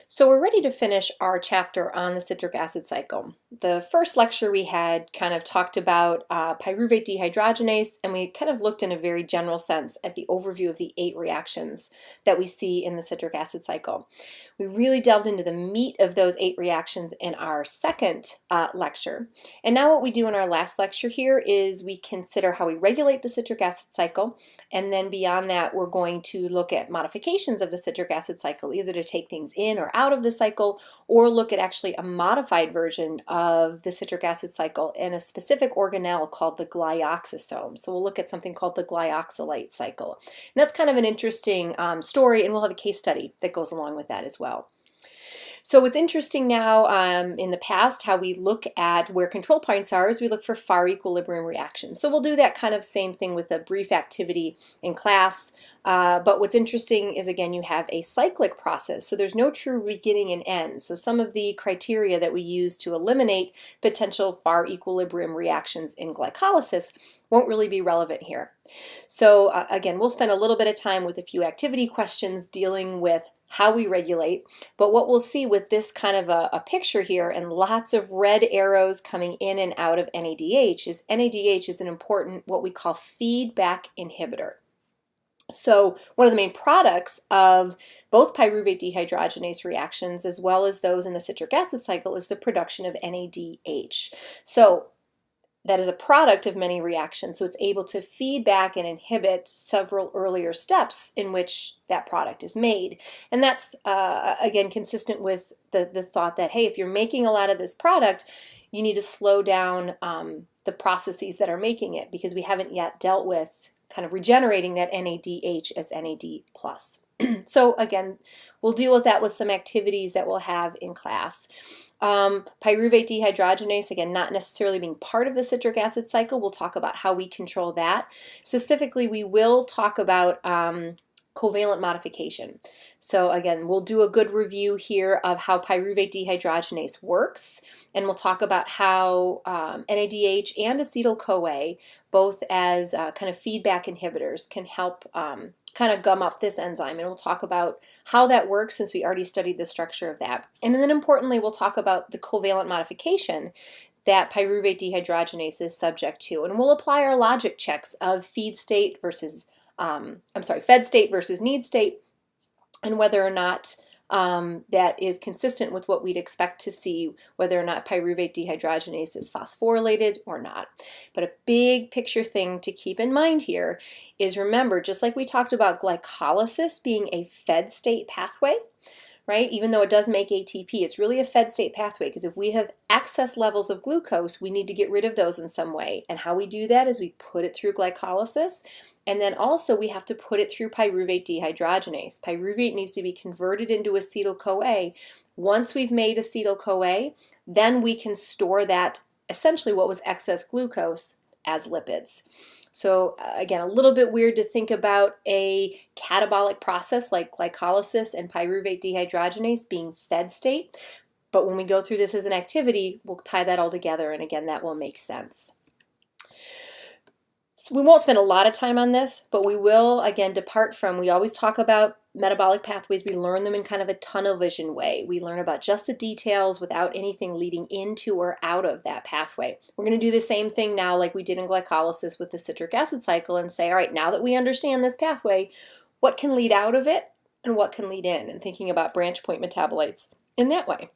So we're ready to finish our chapter on the citric acid cycle. The first lecture we had kind of talked about pyruvate dehydrogenase, and we kind of looked in a very general sense at the overview of the 8 reactions that we see in the citric acid cycle. We really delved into the meat of those 8 reactions in our second lecture. And now what we do in our last lecture here is we consider how we regulate the citric acid cycle, and then beyond that we're going to look at modifications of the citric acid cycle, either to take things in or out of the cycle, or look at actually a modified version of the citric acid cycle in a specific organelle called the glyoxysome. So we'll look at something called the glyoxylate cycle. And that's kind of an interesting story, and we'll have a case study that goes along with that as well. So what's interesting now in the past, how we look at where control points are, is we look for far equilibrium reactions. So we'll do that kind of same thing with a brief activity in class. But what's interesting is, again, you have a cyclic process. So there's no true beginning and end. So some of the criteria that we use to eliminate potential far equilibrium reactions in glycolysis won't really be relevant here. So again, we'll spend a little bit of time with a few activity questions dealing with how we regulate, but what we'll see with this kind of a picture here and lots of red arrows coming in and out of NADH is an important, what we call feedback inhibitor. So one of the main products of both pyruvate dehydrogenase reactions as well as those in the citric acid cycle is the production of NADH. So that is a product of many reactions, so it's able to feed back and inhibit several earlier steps in which that product is made. And that's, again, consistent with the thought that, hey, if you're making a lot of this product, you need to slow down the processes that are making it, because we haven't yet dealt with kind of regenerating that NADH as NAD+. So again, we'll deal with that with some activities that we'll have in class. Pyruvate dehydrogenase, again, not necessarily being part of the citric acid cycle. We'll talk about how we control that. Specifically, we will talk about covalent modification. So again, we'll do a good review here of how pyruvate dehydrogenase works, and we'll talk about how NADH and acetyl-CoA, both as kind of feedback inhibitors, can help kind of gum up this enzyme, and we'll talk about how that works since we already studied the structure of that. And then importantly, we'll talk about the covalent modification that pyruvate dehydrogenase is subject to, and we'll apply our logic checks of fed state versus need state, and whether or not that is consistent with what we'd expect to see, whether or not pyruvate dehydrogenase is phosphorylated or not. But a big picture thing to keep in mind here is, remember, just like we talked about glycolysis being a fed state pathway, right? Even though it does make ATP, it's really a fed state pathway, because if we have excess levels of glucose, we need to get rid of those in some way. And how we do that is we put it through glycolysis, and then also we have to put it through pyruvate dehydrogenase. Pyruvate needs to be converted into acetyl-CoA. Once we've made acetyl-CoA, then we can store that, essentially what was excess glucose, as lipids. So again, a little bit weird to think about a catabolic process like glycolysis and pyruvate dehydrogenase being fed state, but when we go through this as an activity, we'll tie that all together, and again, that will make sense. So we won't spend a lot of time on this, but we will, again, depart from, we always talk about metabolic pathways. We learn them in kind of a tunnel vision way. We learn about just the details without anything leading into or out of that pathway. We're going to do the same thing now like we did in glycolysis with the citric acid cycle and say, all right, now that we understand this pathway, what can lead out of it and what can lead in, and thinking about branch point metabolites in that way.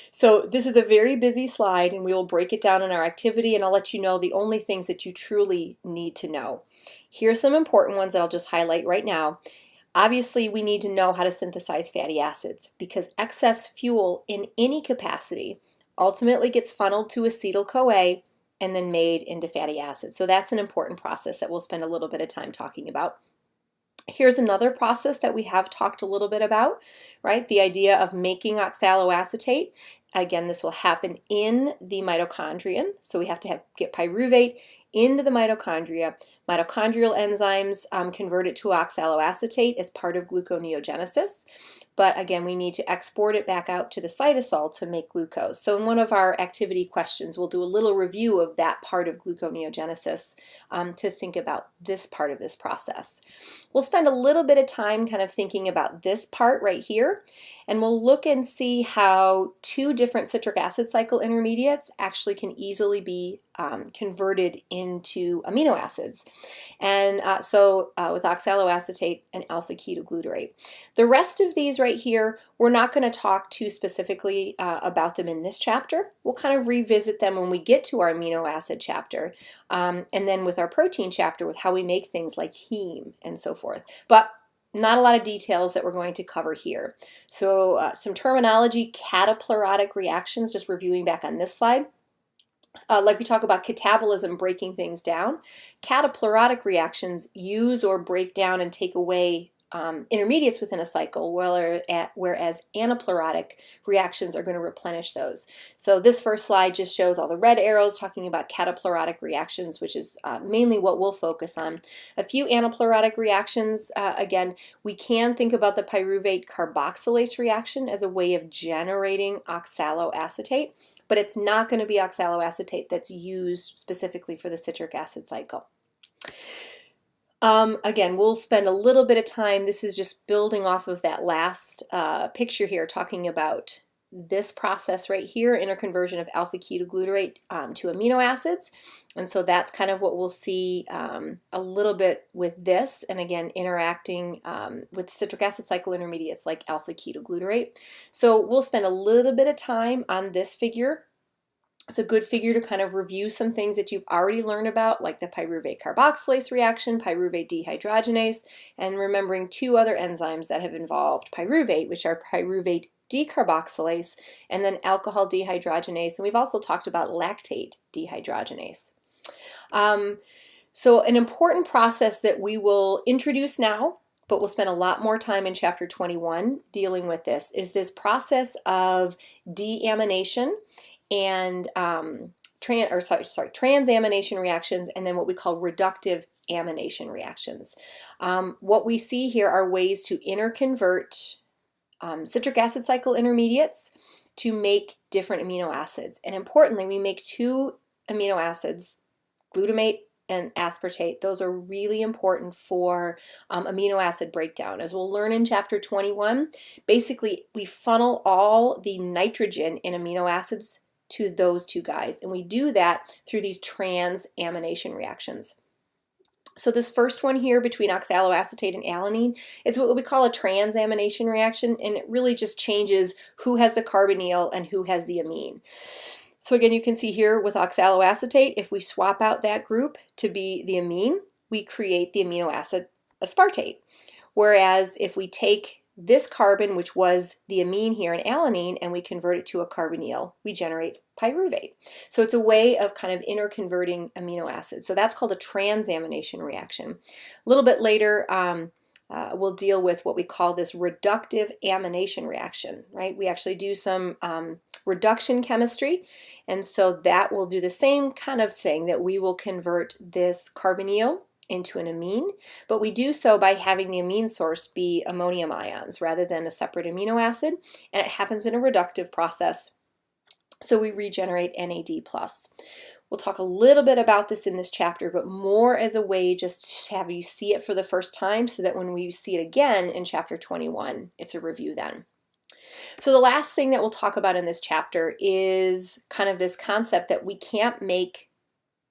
So this is a very busy slide, and we will break it down in our activity, and I'll let you know the only things that you truly need to know. Here are some important ones that I'll just highlight right now. Obviously, we need to know how to synthesize fatty acids, because excess fuel in any capacity ultimately gets funneled to acetyl-CoA and then made into fatty acids. So that's an important process that we'll spend a little bit of time talking about. Here's another process that we have talked a little bit about, right? The idea of making oxaloacetate. Again, this will happen in the mitochondrion. So we have to get pyruvate into the mitochondria. Mitochondrial enzymes convert it to oxaloacetate as part of gluconeogenesis. But again, we need to export it back out to the cytosol to make glucose. So in one of our activity questions, we'll do a little review of that part of gluconeogenesis to think about this part of this process. We'll spend a little bit of time kind of thinking about this part right here, and we'll look and see how two different citric acid cycle intermediates actually can easily be converted into amino acids, and with oxaloacetate and alpha-ketoglutarate. The rest of these right here, we're not going to talk too specifically about them in this chapter. We'll kind of revisit them when we get to our amino acid chapter, and then with our protein chapter with how we make things like heme and so forth. But not a lot of details that we're going to cover here. So some terminology: cataplerotic reactions, just reviewing back on this slide. Like we talk about catabolism, breaking things down, cataplerotic reactions use or break down and take away intermediates within a cycle, whereas anaplerotic reactions are going to replenish those. So this first slide just shows all the red arrows talking about cataplerotic reactions, which is mainly what we'll focus on. A few anaplerotic reactions, again, we can think about the pyruvate carboxylase reaction as a way of generating oxaloacetate, but it's not going to be oxaloacetate that's used specifically for the citric acid cycle. Again, we'll spend a little bit of time. This is just building off of that last picture here, talking about this process right here, interconversion of alpha-ketoglutarate to amino acids. And so that's kind of what we'll see a little bit with this, and again, interacting with citric acid cycle intermediates like alpha-ketoglutarate. So we'll spend a little bit of time on this figure. It's a good figure to kind of review some things that you've already learned about, like the pyruvate carboxylase reaction, pyruvate dehydrogenase, and remembering two other enzymes that have involved pyruvate, which are pyruvate decarboxylase and then alcohol dehydrogenase. And we've also talked about lactate dehydrogenase. So an important process that we will introduce now, but we'll spend a lot more time in chapter 21 dealing with this, is this process of deamination and transamination reactions, and then what we call reductive amination reactions. What we see here are ways to interconvert citric acid cycle intermediates to make different amino acids. And importantly, we make two amino acids, glutamate and aspartate. Those are really important for amino acid breakdown. As we'll learn in chapter 21, basically we funnel all the nitrogen in amino acids to those two guys, and we do that through these transamination reactions. So this first one here between oxaloacetate and alanine is what we call a transamination reaction, and it really just changes who has the carbonyl and who has the amine. So again, you can see here with oxaloacetate, if we swap out that group to be the amine, we create the amino acid aspartate. Whereas if we take this carbon, which was the amine here in alanine, and we convert it to a carbonyl, we generate pyruvate. So it's a way of kind of interconverting amino acids. So that's called a transamination reaction. A little bit later, we'll deal with what we call this reductive amination reaction, right? We actually do some reduction chemistry, and so that will do the same kind of thing, that we will convert this carbonyl into an amine, but we do so by having the amine source be ammonium ions rather than a separate amino acid, and it happens in a reductive process, so we regenerate NAD+. We'll talk a little bit about this in this chapter, but more as a way just to have you see it for the first time, so that when we see it again in chapter 21, it's a review then. So the last thing that we'll talk about in this chapter is kind of this concept that we can't make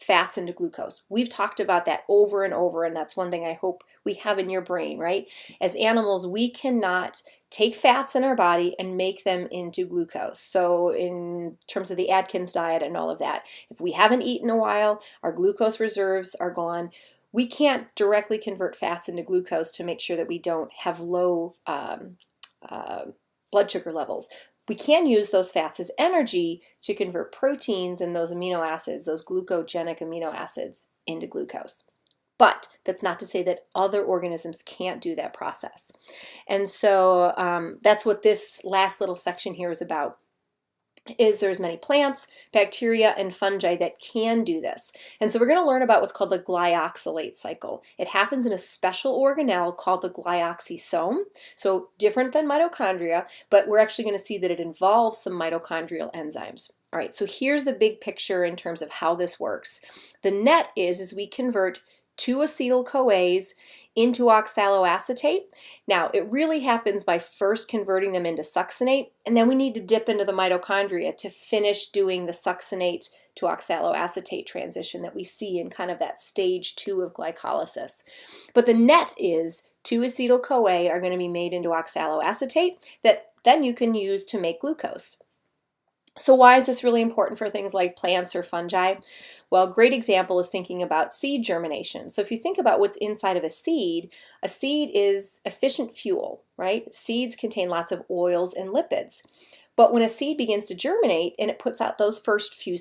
fats into glucose. We've talked about that over and over, and that's one thing I hope we have in your brain, right? As animals, we cannot take fats in our body and make them into glucose. So in terms of the Atkins diet and all of that, if we haven't eaten a while, our glucose reserves are gone. We can't directly convert fats into glucose to make sure that we don't have low blood sugar levels. We can use those fats as energy to convert proteins and those amino acids, those glucogenic amino acids, into glucose. But that's not to say that other organisms can't do that process. And so that's what this last little section here is about. is there's many plants, bacteria, and fungi that can do this. And so we're going to learn about what's called the glyoxylate cycle. It happens in a special organelle called the glyoxysome, so different than mitochondria, but we're actually going to see that it involves some mitochondrial enzymes. All right, so here's the big picture in terms of how this works. The net is we convert 2-acetyl-CoAs into oxaloacetate. Now, it really happens by first converting them into succinate, and then we need to dip into the mitochondria to finish doing the succinate to oxaloacetate transition that we see in kind of that stage 2 of glycolysis. But the net is 2-acetyl-CoA are going to be made into oxaloacetate that then you can use to make glucose. So why is this really important for things like plants or fungi? Well, a great example is thinking about seed germination. So if you think about what's inside of a seed is efficient fuel, right? Seeds contain lots of oils and lipids. But when a seed begins to germinate and it puts out those first few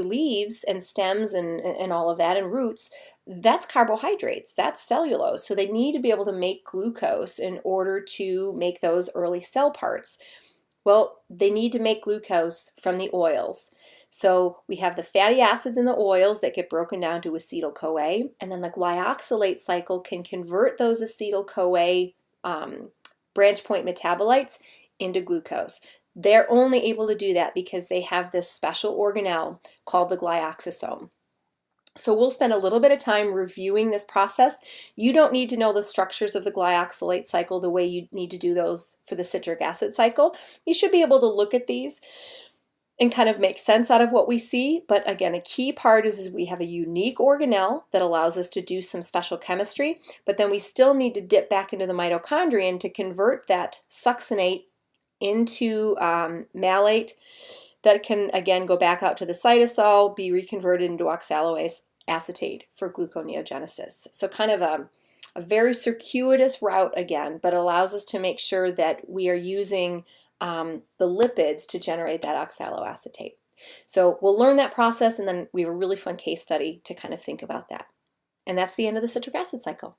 leaves and stems and all of that and roots, that's carbohydrates, that's cellulose. So they need to be able to make glucose in order to make those early cell parts. Well, they need to make glucose from the oils. So we have the fatty acids in the oils that get broken down to acetyl-CoA, and then the glyoxylate cycle can convert those acetyl-CoA branch point metabolites into glucose. They're only able to do that because they have this special organelle called the glyoxysome. So we'll spend a little bit of time reviewing this process. You don't need to know the structures of the glyoxylate cycle the way you need to do those for the citric acid cycle. You should be able to look at these and kind of make sense out of what we see. But again, a key part is we have a unique organelle that allows us to do some special chemistry, but then we still need to dip back into the mitochondrion to convert that succinate into malate that can again go back out to the cytosol, be reconverted into oxaloacetate for gluconeogenesis. So kind of a very circuitous route again, but allows us to make sure that we are using the lipids to generate that oxaloacetate. So we'll learn that process, and then we have a really fun case study to kind of think about that. And that's the end of the citric acid cycle.